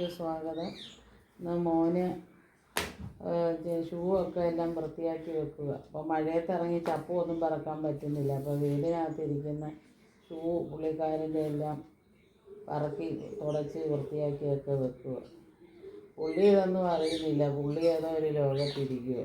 വീഡിയോയിലേക്ക് സ്വാഗതം. ഇന്ന് മോന് ഷൂ ഒക്കെ എല്ലാം വൃത്തിയാക്കി വെക്കുക. അപ്പോൾ മഴയത്തിറങ്ങി ചപ്പമൊന്നും പറക്കാൻ പറ്റുന്നില്ല. അപ്പോൾ വീടിനകത്തിരിക്കുന്ന ഷൂ പുള്ളിക്കാരൻ്റെ എല്ലാം പറക്കി തുടച്ച് വൃത്തിയാക്കിയൊക്കെ വെക്കുക. പുള്ളി ഇതൊന്നും അറിയുന്നില്ല, പുള്ളി ഏതോ ഒരു ലോകത്തിരിക്കുക.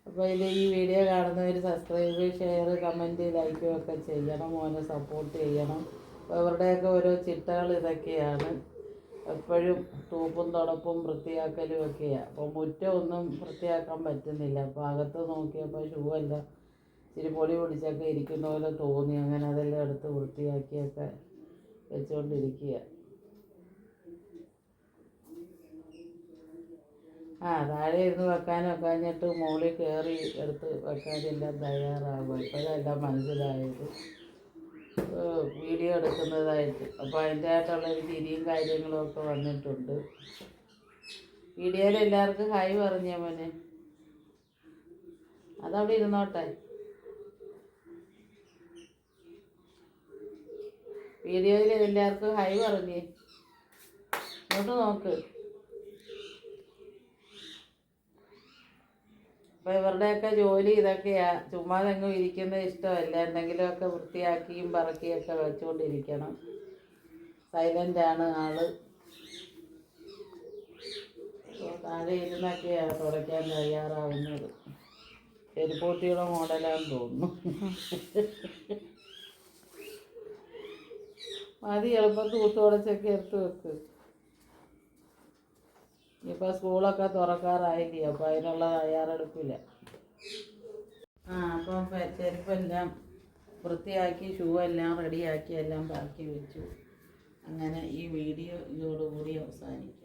അപ്പോൾ ഈ വീഡിയോ കാണുന്നവർ സബ്സ്ക്രൈബ്, ഷെയർ, കമൻറ്റ്, ലൈക്കും ഒക്കെ ചെയ്യണം. മോനെ സപ്പോർട്ട് ചെയ്യണം. അപ്പോൾ ഇവരുടെയൊക്കെ ഓരോ ചിട്ടകൾ ഇതൊക്കെയാണ്. എപ്പോഴും തൂപ്പും തുടപ്പും വൃത്തിയാക്കലും ഒക്കെയാണ്. അപ്പോൾ മുറ്റമൊന്നും വൃത്തിയാക്കാൻ പറ്റുന്നില്ല. അപ്പോൾ അകത്ത് നോക്കിയപ്പോൾ ഷൂ എല്ലാം ഇച്ചിരി പൊടി പിടിച്ചൊക്കെ ഇരിക്കുന്ന പോലെ തോന്നി. അങ്ങനെ അതെല്ലാം എടുത്ത് വൃത്തിയാക്കിയൊക്കെ വെച്ചുകൊണ്ടിരിക്കുക. താഴെ ഇരുന്ന് വെക്കാനൊക്കെ കഴിഞ്ഞിട്ട് മുകളിൽ കയറി എടുത്ത് വെക്കാനെല്ലാം തയ്യാറാകും. ഇപ്പോഴെല്ലാം മനസ്സിലായത് വീഡിയോ എടുക്കുന്നതായിട്ട്. അപ്പോൾ അതിൻ്റെ ആയിട്ടുള്ളൊരു ചിരിയും കാര്യങ്ങളും ഒക്കെ വന്നിട്ടുണ്ട്. വീഡിയോയിൽ എല്ലാവർക്കും ഹായ് പറഞ്ഞേ മോനെ. അതവിടെ ഇരുന്നോട്ടെ. വീഡിയോയിൽ എല്ലാവർക്കും ഹായ് പറഞ്ഞേ. ഇങ്ങോട്ട് നോക്ക്. അപ്പോൾ ഇവരുടെയൊക്കെ ജോലി ഇതൊക്കെയാണ്. ചുമ്മാതെങ്ങും ഇരിക്കുന്നത് ഇഷ്ടമല്ല. എന്തെങ്കിലുമൊക്കെ വൃത്തിയാക്കിയും പറക്കിയൊക്കെ വെച്ചുകൊണ്ടിരിക്കണം. സൈലൻ്റാണ് ആള്. താഴെ ഇരുന്നൊക്കെയാണ് തുടയ്ക്കാൻ തയ്യാറാവുന്നത്. ചെരുപ്പൂട്ടിയുടെ മോഡലാന്ന് തോന്നുന്നു. മതി, എളുപ്പം തൂത്തുടച്ചൊക്കെ എടുത്ത് വെക്ക്. ഇപ്പോൾ സ്കൂളൊക്കെ തുറക്കാറായില്ലേ, അപ്പോൾ അതിനുള്ള തയ്യാറെടുപ്പില്ല. അപ്പം ചെരുപ്പെല്ലാം വൃത്തിയാക്കി ഷൂ എല്ലാം റെഡിയാക്കി എല്ലാം പറക്കി വെച്ചു. അങ്ങനെ ഈ വീഡിയോ ഇതോടുകൂടി അവസാനിക്കും.